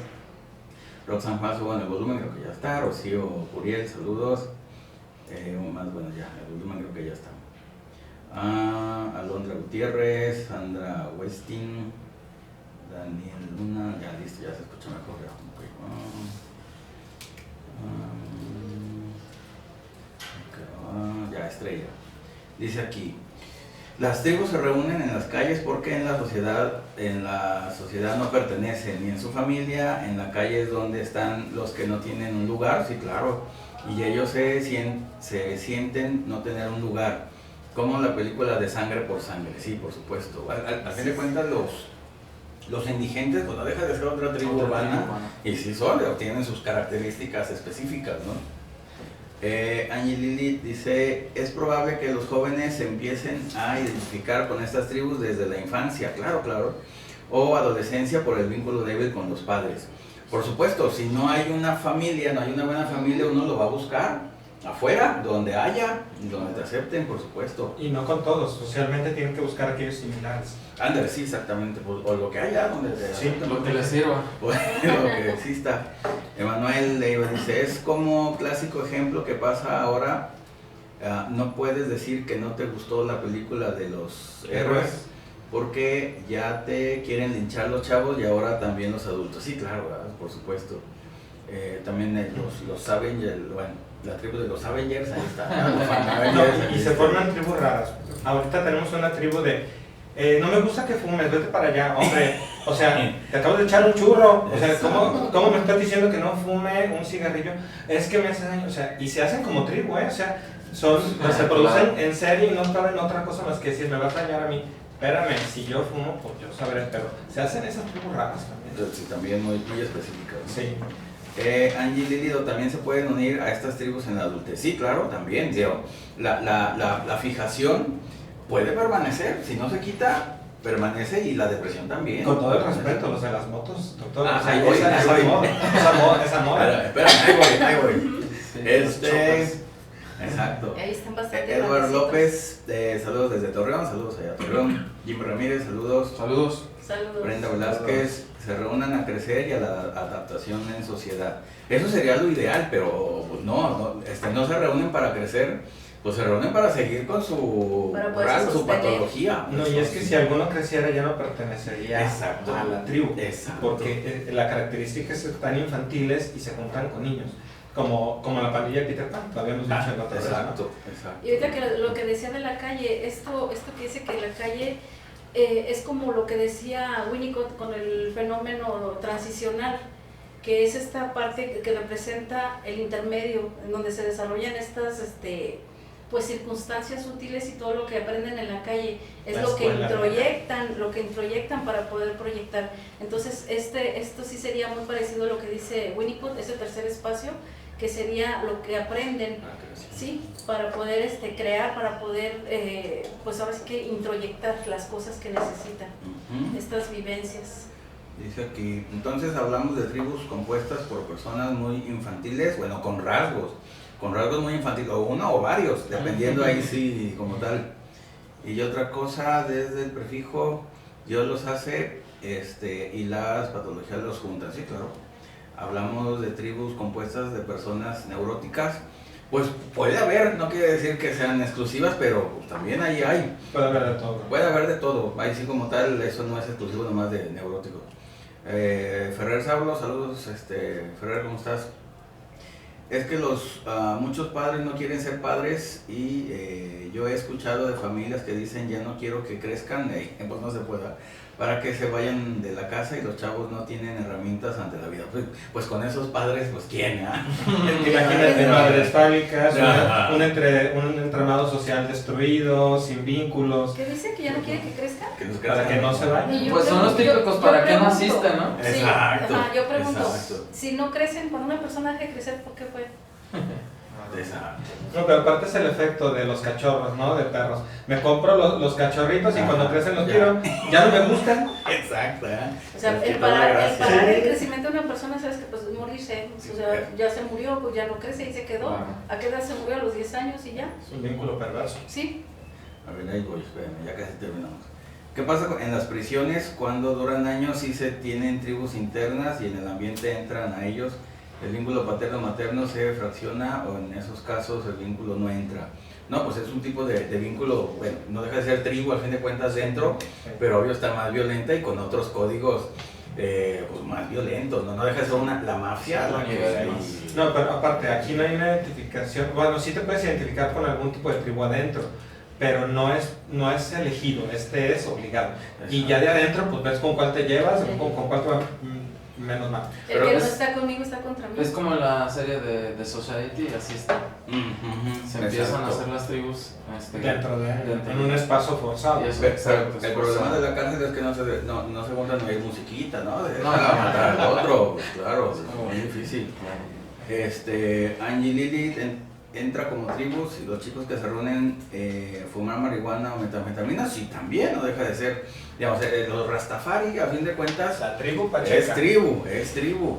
Rob San Juan, suban el volumen, creo que ya está. Rocío Curiel, saludos. Más, bueno, ya, el volumen creo que ya está. Alondra Gutiérrez, Sandra Westin, Daniel Luna, ya listo, ya se escucha mejor. Ya, Estrella. Dice aquí, las tribus se reúnen en las calles porque en la sociedad no pertenecen, ni en su familia, en la calle es donde están los que no tienen un lugar, sí, claro, y ellos se sienten no tener un lugar, como la película de Sangre por Sangre, sí, por supuesto. Al fin de cuentas, los indigentes, pues no deja de ser otra tribu urbana, y sí tienen sus características específicas, ¿no? Angie Lilith dice, es probable que los jóvenes se empiecen a identificar con estas tribus desde la infancia, claro, o adolescencia por el vínculo débil con los padres. Por supuesto, si no hay una familia, no hay una buena familia, uno lo va a buscar afuera, donde haya, donde te acepten, por supuesto. Y no con todos, socialmente tienen que buscar aquellos similares. Ándale, sí, exactamente, pues, o lo que haya, donde te Sí, acepten, Lo que les sirva. o lo que exista. Emanuel Leiva dice, es como clásico ejemplo que pasa ahora, no puedes decir que no te gustó la película de los héroes, porque ya te quieren linchar los chavos y ahora también los adultos. Sí, claro, ¿verdad? Por supuesto. También los Avengers, bueno, la tribu de los Avengers, ahí está. Los Avengers, No, y se forman tribus raras. Ahorita tenemos una tribu de, no me gusta que fumes, vete para allá, hombre. O sea, te acabo de echar un churro. O sea, ¿cómo me estás diciendo que no fume un cigarrillo? Es que me hace daño. O sea, y se hacen como tribu, O sea, se producen en serie y no saben otra cosa más que decir, me vas a dañar a mí. Espérame, si yo fumo, pues yo sabré, pero se hacen esas tribus raras también. Sí, también muy específicas, ¿no? Sí. Angie Lílido, también se pueden unir a estas tribus en la adultez. Sí, claro, también. Digo, la fijación puede permanecer, si no se quita, permanece, y la depresión también. Con todo el respeto, los de las motos, doctor. Ah, o sea, ahí voy, esa ahí voy. moda. Espérame, ahí voy. Sí, los choques. Exacto. Ahí están bastante Edward grandecitos. López, saludos desde Torreón, saludos allá a Torreón. Jim Ramírez, saludos. Saludos. Saludos. Brenda Velázquez, se reúnan a crecer y a la adaptación en sociedad. Eso sería lo ideal, pero pues, no se reúnen para crecer, pues se reúnen para seguir con su Para poderse su sostener. patología. No, y es que si alguno creciera ya no pertenecería Exacto. a la tribu. Exacto. Porque las características están infantiles y se juntan con niños. Como la pandilla de Peter Pan, lo habíamos dicho en otra vez, ¿no? Exacto. Y ahorita que lo que decía de la calle, esto que dice que la calle es como lo que decía Winnicott con el fenómeno transicional, que es esta parte que representa el intermedio, en donde se desarrollan estas pues circunstancias útiles y todo lo que aprenden en la calle es La lo que escuela. introyectan para poder proyectar. Entonces esto sí sería muy parecido a lo que dice Winnicott, ese tercer espacio, que sería lo que aprenden, sí, para poder crear, para poder pues ahora sí que introyectar las cosas que necesitan, estas vivencias. Dice aquí, entonces hablamos de tribus compuestas por personas muy infantiles, bueno, con rasgos muy infantiles, o uno o varios, dependiendo ahí sí, como tal. Y otra cosa, desde el prefijo, Dios los hace, y las patologías los juntan, sí, claro. Hablamos de tribus compuestas de personas neuróticas, pues puede haber, no quiere decir que sean exclusivas, pero pues, también ahí hay. Puede haber de todo. Puede haber de todo, ahí sí como tal, eso no es exclusivo nomás de neuróticos. Ferrer Sablo, saludos, Ferrer, ¿cómo estás? Es que muchos padres no quieren ser padres y yo he escuchado de familias que dicen ya no quiero que crezcan, pues no se pueda, para que se vayan de la casa y los chavos no tienen herramientas ante la vida. Pues con esos padres, pues ¿quién? Imagínate madres fálicas, Ajá. un entramado social destruido, sin vínculos. ¿Qué dice? ¿Que ya no quiere que crezca? Que los Para que no se vayan. Y yo Pues son los pregunto- típicos yo para qué pregunto, naciste, ¿no? Sí, Exacto, ajá, yo pregunto, exacto. si no crecen, cuando una persona deja de crecer, ¿por qué fue? Exacto. No, pero aparte es el efecto de los cachorros, ¿no? De perros. Me compro los cachorritos y cuando crecen los tiro. Ya no me gustan. Exacto, O sea, Les el quitó la parar gracia. el crecimiento de una persona, sabes que pues morirse, o sea, ya se murió, pues ya no crece y se quedó. Claro. ¿A qué edad se murió? A los 10 años y ya. Es un vínculo perverso. Sí. A ver, ahí voy, espérenme, ya casi terminamos. ¿Qué pasa en las prisiones cuando duran años y se tienen tribus internas y en el ambiente entran a ellos? El vínculo paterno-materno se fracciona o en esos casos el vínculo no entra. No, pues es un tipo de vínculo, bueno, no deja de ser tribu al fin de cuentas dentro, pero obvio está más violenta y con otros códigos pues más violentos, no deja de ser la mafia. La que hay. No, pero aparte, aquí no hay una identificación. Bueno, sí te puedes identificar con algún tipo de tribu adentro, pero no es elegido, es obligado. Y ya de adentro, pues ves con cuál te llevas, con cuál te va menos mal. El Pero que no es- está conmigo está contra mí. Es como la serie de Society, así está. Se empiezan a hacer las tribus Dentro de dentro. en un espacio forzado. Y eso, Pero exacto, el es problema forzado. de la cárcel es que no se juntan a oír musiquita, ¿no? De No, matar al otro, pues, claro, es No. muy difícil. Angie Lilith entra como tribus y los chicos que se reúnen fumar marihuana o metanfetamina, sí, también no deja de ser, digamos, los Rastafari, a fin de cuentas, La tribu pacheca. es tribu.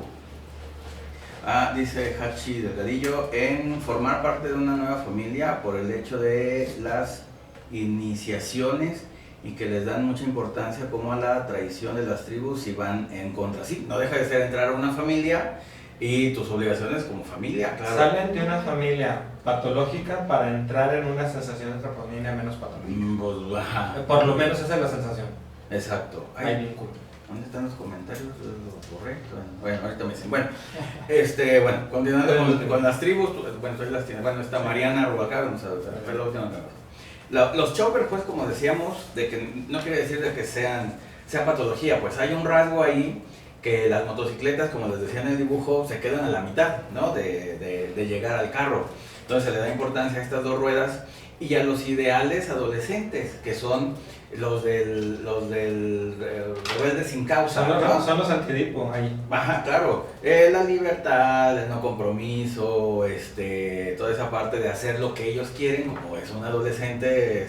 Dice Hachi Delgadillo, en formar parte de una nueva familia por el hecho de las iniciaciones y que les dan mucha importancia como a la traición de las tribus y van en contra. Sí, no deja de ser entrar a una familia y tus obligaciones como familia, claro. Salen de una familia patológica para entrar en una sensación de otra familia menos patológica. Pues, ajá. Por lo menos esa es la sensación. Exacto. Hay vínculo. ¿Dónde están los comentarios? ¿Lo correcto? Bueno, ahorita me dicen. Bueno, continuando con las tribus, bueno, las tienes. Bueno, está Mariana Rubalcaba, no sé, fue la última que los choppers, pues, como decíamos, de que no quiere decir de que sea patología, pues hay un rasgo ahí que las motocicletas, como les decía en el dibujo, se quedan a la mitad, ¿no? De llegar al carro. Entonces se le da importancia a estas dos ruedas y a los ideales adolescentes, que son los del rebelde sin causa. Son los antidipos ahí. Ajá, claro. La libertad, el no compromiso, toda esa parte de hacer lo que ellos quieren, como es un adolescente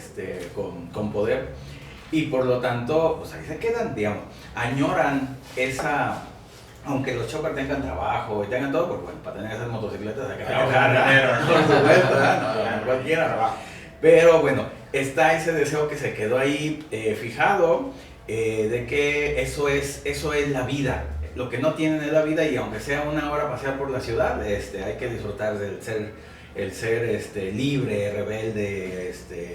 con poder. Y por lo tanto, pues ahí se quedan, digamos, añoran esa, aunque los choppers tengan trabajo y tengan todo, porque bueno, para tener esas motocicletas hay que trabajar dinero, por supuesto, no cualquiera trabaja. Pero bueno, está ese deseo que se quedó ahí fijado, de que eso es la vida. Lo que no tienen es la vida, y aunque sea una hora pasear por la ciudad, hay que disfrutar del ser libre, rebelde,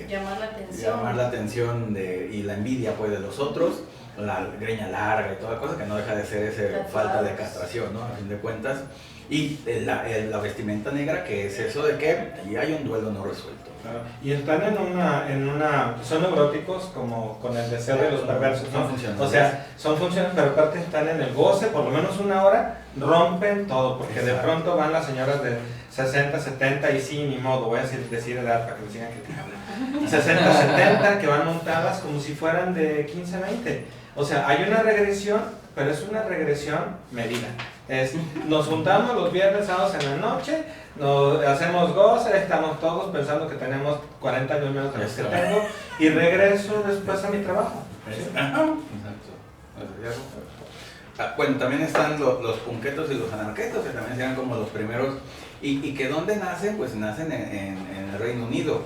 llamar la atención y la envidia, pues, de los otros, la greña larga y toda cosa, que no deja de ser esa falta de castración, ¿no? A fin de cuentas. Y la vestimenta negra, que es eso de que allí hay un duelo no resuelto. Claro. Y están son neuróticos, como con el deseo de los perversos, ¿no? O sea, son funciones, pero aparte están en el goce, por lo menos una hora, rompen todo, porque de pronto van las señoras de 60, 70, y sí, ni modo, voy a decir edad para que me sigan criticando. 60, 70, que van montadas como si fueran de 15, 20. O sea, hay una regresión, pero es una regresión medida. Nos juntamos los viernes, sábados en la noche, nos hacemos goce, estamos todos pensando que tenemos 40 años menos de los que tengo, y regreso después a mi trabajo. ¿Sí? Exacto. Bueno, también están los punquetos y los anarquetos, que también sean como los primeros, y que ¿dónde nacen? Pues nacen en el Reino Unido,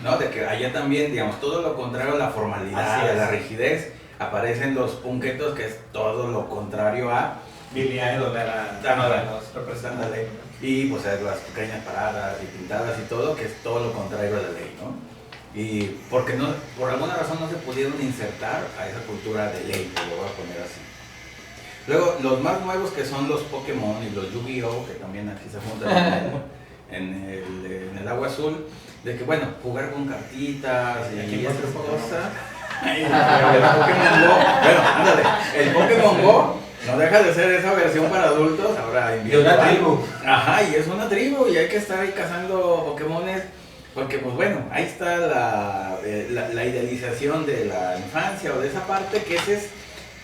¿no? De que allá también, digamos, todo lo contrario a la formalidad, a la rigidez, aparecen los punquetos, que es todo lo contrario a Billy Idol era los representantes. Y pues las pequeñas paradas y pintadas y todo, que es todo lo contrario a la ley, ¿no? Y porque no, por alguna razón no se pudieron insertar a esa cultura de ley, que lo voy a poner así. Luego, los más nuevos, que son los Pokémon y los Yu-Gi-Oh, que también aquí se juntan en el agua azul, de que, bueno, jugar con cartitas y esas cosas. El Pokémon Go, bueno, ándale, el Pokémon Go no deja de ser esa versión para adultos, ahora de una tribu. Ajá, y es una tribu, y hay que estar ahí cazando Pokémones, porque pues bueno, ahí está la idealización de la infancia, o de esa parte, que ese es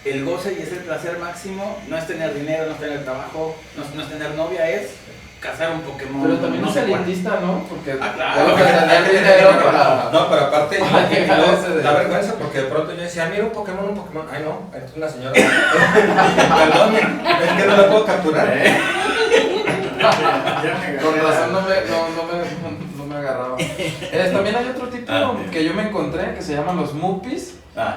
el goce y es el placer máximo. No es tener dinero, no es tener trabajo, no es tener novia, es cazar un Pokémon. Pero también no es elitista, ¿no? Porque claro. que tener dinero para... No, pero aparte da vergüenza, porque de pronto yo decía, mira un Pokémon, ay no, es una señora. Perdón, es que no la puedo capturar. Con razón no me agarraba. También hay otro tipo que yo me encontré, que se llaman los Muppies,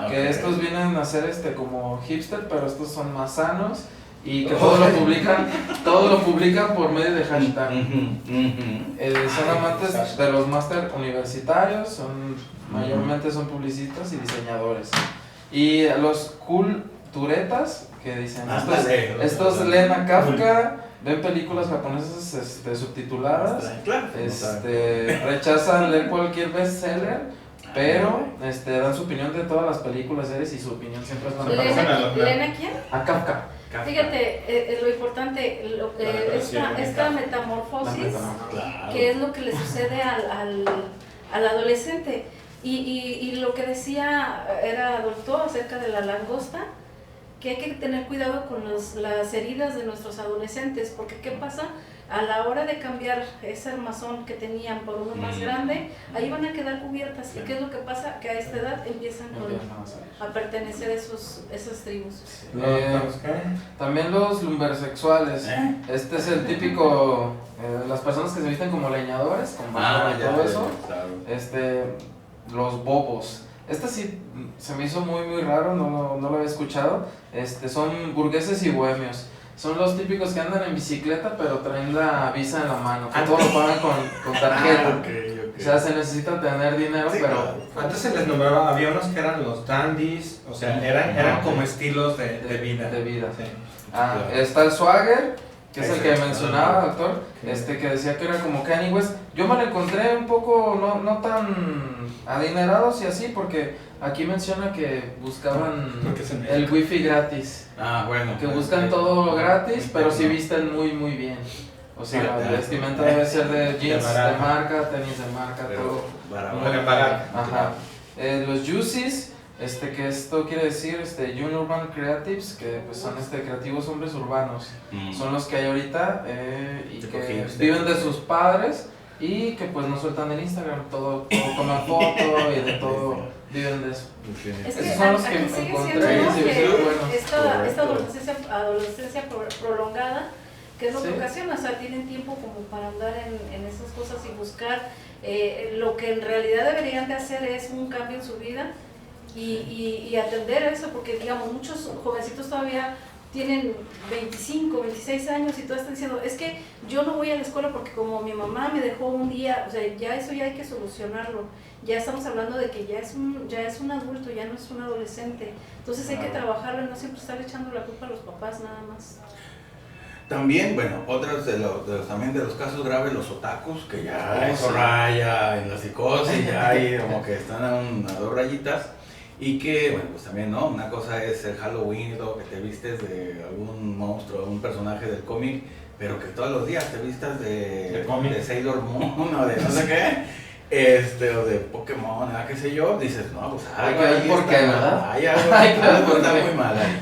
que estos vienen a ser como hipster, pero estos son más sanos. Y que todo lo publican por medio de hashtag. Son amantes de los máster universitarios, mayormente son publicistas y diseñadores. Y los culturetas, que dicen, estos leen a Kafka, ven películas japonesas subtituladas, rechazan leer cualquier bestseller, pero dan su opinión de todas las películas, series, y su opinión siempre es la mejor. ¿Leen a quién? A Kafka. Fíjate, lo importante, esta metamorfosis, que es lo que le sucede al adolescente. Y lo que decía era doctor acerca de la langosta, que hay que tener cuidado con las heridas de nuestros adolescentes, porque ¿qué pasa? a la hora de cambiar ese armazón que tenían por uno más grande, ahí van a quedar cubiertas. ¿Y qué es lo que pasa? Que a esta edad empiezan a pertenecer a esas tribus. También los lumbersexuales. Este es el típico, las personas que se visten como leñadores, con barba y todo eso. Claro. Los bobos. Este sí se me hizo muy raro, no lo había escuchado. Son burgueses y bohemios. Son los típicos que andan en bicicleta pero traen la visa en la mano, que todo lo pagan con tarjeta. Okay. O sea, se necesita tener dinero, sí, pero... Claro. Antes se les nombraba, había unos que eran los dandies, o sea, eran como estilos de vida. De vida. Sí. Claro. Está el swagger, que es el que mencionaba, doctor, que decía que era como Kanye West. Yo me lo encontré un poco no tan adinerados y así, porque aquí menciona que buscaban el wifi gratis. Bueno. Que buscan todo gratis, pero sí visten muy bien. O sea, la vestimenta debe ser de jeans de marca, tenis de marca, todo. Barato. Ajá. Los Juicies, que esto quiere decir Young Urban Creatives, que pues son creativos hombres urbanos. Son los que hay ahorita y que viven de sus padres y que pues no sueltan el Instagram, todo toman foto y de todo. Viven de eso. Es que esos son los que aquí sigue encontré siendo, y que bueno. esta adolescencia prolongada, que es lo que ocasiona, o sea, tienen tiempo como para andar en esas cosas y buscar lo que en realidad deberían de hacer es un cambio en su vida y atender a eso, porque digamos, muchos jovencitos todavía tienen 25, 26 años y todos están diciendo, es que yo no voy a la escuela porque como mi mamá me dejó un día, o sea, ya eso ya hay que solucionarlo. Ya estamos hablando de que ya es un adulto, ya no es un adolescente. Entonces hay que trabajarlo y no siempre estar echando la culpa a los papás nada más. También, bueno, otros también de los casos graves, los otakus, que ya eso raya en la psicosis, ya hay como que están a 2 rayitas. Y que, bueno, pues también, ¿no? Una cosa es el Halloween y todo, que te vistes de algún monstruo, algún personaje del cómic, pero que todos los días te vistas de Sailor Moon o de no sé qué, o de Pokémon, qué sé yo, dices, no, pues algo ahí ¿por qué, verdad? Hay algo está muy mal ahí.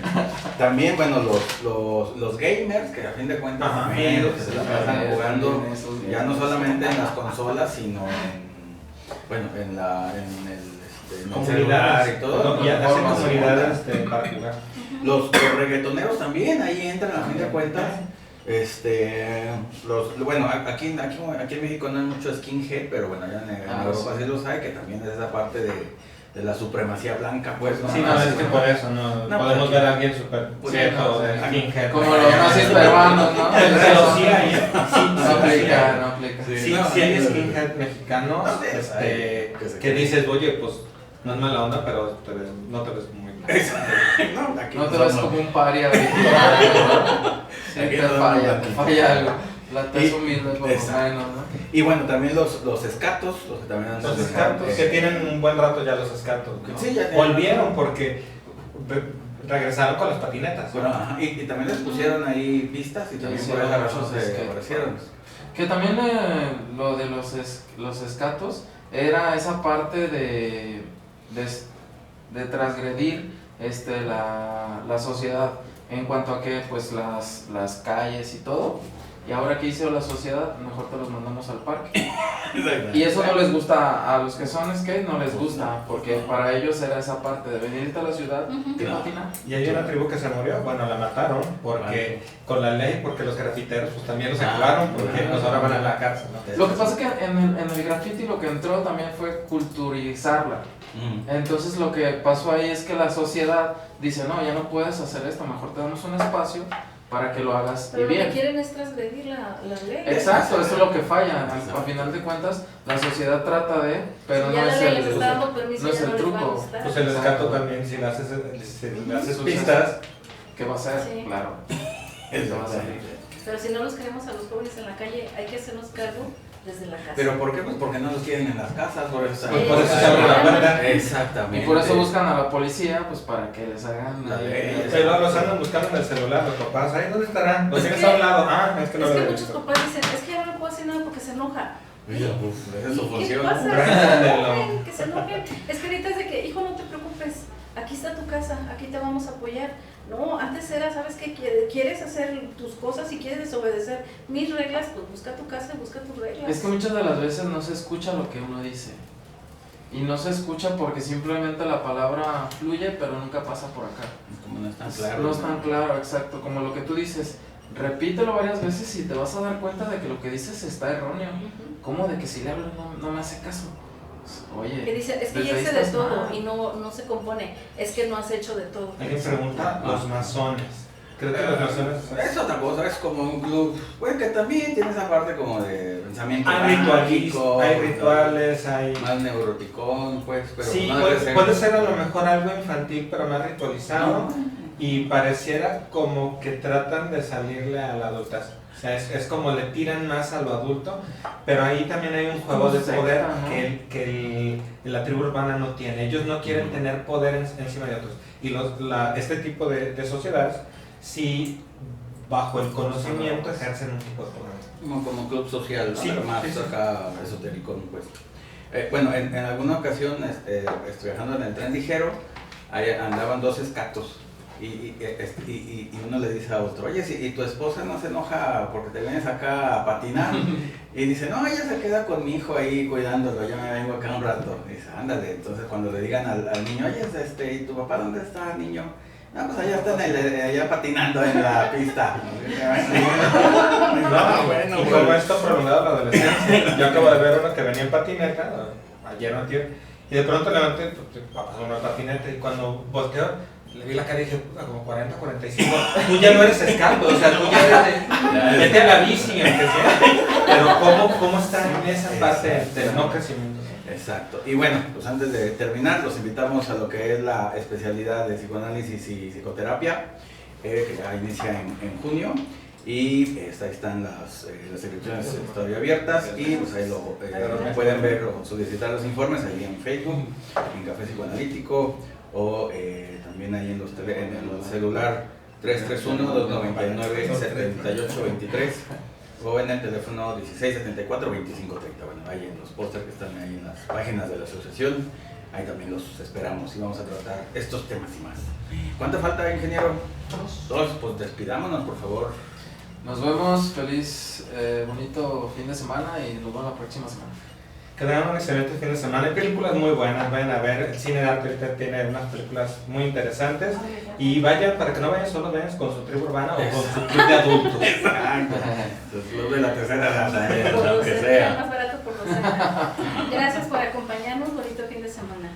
También, bueno, los gamers, que a fin de cuentas también los que se la pasan jugando, ya no solamente en las consolas, sino en comunidades y todo, y hacen comunidades para jugar. Los reggaetoneros también ahí entran a fin de cuentas. Bueno, aquí en México no hay mucho skinhead, pero bueno, allá en Europa sí los hay, que también es esa parte de la supremacía blanca, pues. ¿No? Sí, no, es que por eso no podemos ver a alguien súper cierto, skinhead. Como los nazis peruanos, ¿no? Pero sí hay. No aplica. Sí hay skinhead mexicanos que dices, oye, pues no es mala onda, pero no te ves muy mal. No te ves como un paria. Sí, te falla algo. La tez humilde por lo menos, ¿no? Y bueno, también los escatos, los que también andan. Los escatos, que tienen un buen rato ya los escatos, ¿no? Sí, ya volvieron porque regresaron con las patinetas. Bueno, y también les pusieron ahí pistas y también por esa razón se aparecieron. Que también lo de los escatos era esa parte de transgredir la sociedad en cuanto a que pues las calles y todo. Y ahora que hizo la sociedad, mejor te los mandamos al parque. Y eso no les gusta, a los que son skate no les gusta, porque para ellos era esa parte de venirte a la ciudad y patinar. Y hay una tribu que se murió, bueno, la mataron, porque con la ley, porque los grafiteros pues también los acabaron, porque pues ahora van a la cárcel, ¿no? Lo que pasa es que en el graffiti lo que entró también fue culturizarla. Entonces lo que pasó ahí es que la sociedad dice, no, ya no puedes hacer esto, mejor te damos un espacio para que lo hagas pero y bien. Lo que quieren es transgredir la ley. Exacto, eso es lo que falla. A final de cuentas, la sociedad trata de, pero no es el truco. Pues el escato también, si le haces pistas, ¿qué va a hacer? Sí. Claro. Eso va a ser. Pero si no los queremos a los jóvenes en la calle, hay que hacernos cargo desde la casa. ¿Pero por qué? Pues porque no los quieren en las casas, por eso se abre la puerta. Exactamente. Y por eso buscan a la policía, pues para que les hagan la ley. Pero los andan buscando en el celular, los papás, ¿ahí dónde estarán? Los tienes a un lado, es que no lo he muchos visto. papás dicen, es que ya no le puedo hacer nada porque se enoja. Mira, eso ¿Qué funciona. pasa? Que se enojen. Es que ahorita es de que, hijo, no te preocupes, aquí está tu casa, aquí te vamos a apoyar. No, antes era, ¿sabes qué? Quieres hacer tus cosas y quieres desobedecer mis reglas, pues busca tu casa y busca tus reglas. Es que muchas de las veces no se escucha lo que uno dice. Y no se escucha porque simplemente la palabra fluye, pero nunca pasa por acá. Como no es tan claro. No es tan claro, exacto. Como lo que tú dices, repítelo varias veces y te vas a dar cuenta de que lo que dices está erróneo. ¿Cómo de que si le hablo no me hace caso? Oye, que dice, es que ya hice de todo y no se compone, es que no has hecho de todo. Alguien pregunta, los masones. Creo que los masones... Es otra cosa, es como un club, pues que también tiene esa parte como de pensamiento Hay mágico, hay rituales, hay... más neuroticón, pues, pero Sí, no puede ser a lo mejor algo infantil, pero más ritualizado, y pareciera como que tratan de salirle a la adultez. O sea, es como le tiran más a lo adulto, pero ahí también hay un juego de poder que la tribu urbana no tiene. Ellos no quieren tener poder encima de otros. Y este tipo de sociedades, sí, bajo el conocimiento, ejercen un tipo de poder. como club social, ¿no? Sí, Pero más sí, sí. acá esotérico, pues. Bueno, en alguna ocasión, viajando en el tren ligero, ahí andaban dos escatos. Y uno le dice a otro, oye, ¿y tu esposa no se enoja porque te vienes acá a patinar? Y dice, no, ella se queda con mi hijo ahí cuidándolo, yo me vengo acá un rato. Y dice, ándale. Entonces cuando le digan al niño, oye, ¿y tu papá dónde está, niño? No, pues allá está allá patinando en la pista. Bueno, y como esto prolongado la adolescencia, yo acabo de ver uno que venía en patineta, ayer o antier, y de pronto levanté, pues, papá una patineta, y cuando volteó, le vi la cara y dije, puta, como 40, 45, tú ya no eres escaldo, o sea, tú ya eres vete a la bici, aunque sea, pero ¿cómo está en esa parte del no crecimiento? Exacto. Y bueno, pues antes de terminar, los invitamos a lo que es la especialidad de psicoanálisis y psicoterapia, que ya inicia en junio. Y ahí están las inscripciones todavía abiertas y pues ahí pueden ver o solicitar los informes ahí en Facebook, en Café Psicoanalítico o también ahí en el celular 331-299-7823 o en el teléfono 1674-2530. Bueno, ahí en los pósters que están ahí en las páginas de la asociación, ahí también los esperamos y vamos a tratar estos temas y más. ¿Cuánto falta, ingeniero? Dos. Pues despidámonos, por favor. Nos vemos, feliz, bonito fin de semana y nos vemos la próxima semana. Que tengan un excelente fin de semana. Hay películas muy buenas, vayan a ver. El cine de arte ahorita tiene unas películas muy interesantes. Y vayan, para que no vayan solo, vayan con su tribu urbana o con su club de adultos. Exacto. El club de la tercera edad, Por lo los que que sea. más barato por los demás. Gracias por acompañarnos, bonito fin de semana.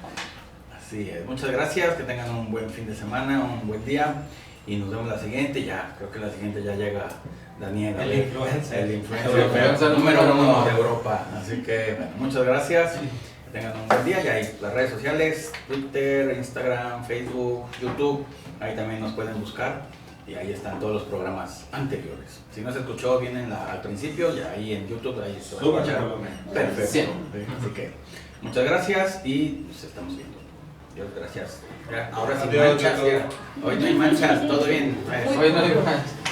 Así es, muchas gracias, que tengan un buen fin de semana, un buen día y nos vemos la siguiente. Ya, creo que la siguiente ya llega Daniel, El influencer número uno de Europa. Así que, bueno, muchas gracias. Que tengan un buen día. Y ahí las redes sociales, Twitter, Instagram, Facebook, YouTube, ahí también nos pueden buscar. Y ahí están todos los programas anteriores. Si no se escuchó bien al principio, ya ahí en YouTube, ahí se va a escuchar. Perfecto. Sí. Así que, muchas gracias y nos estamos viendo. Dios, gracias. Ahora sin manchas. Hoy no hay manchas, todo bien. Hoy no hay manchas.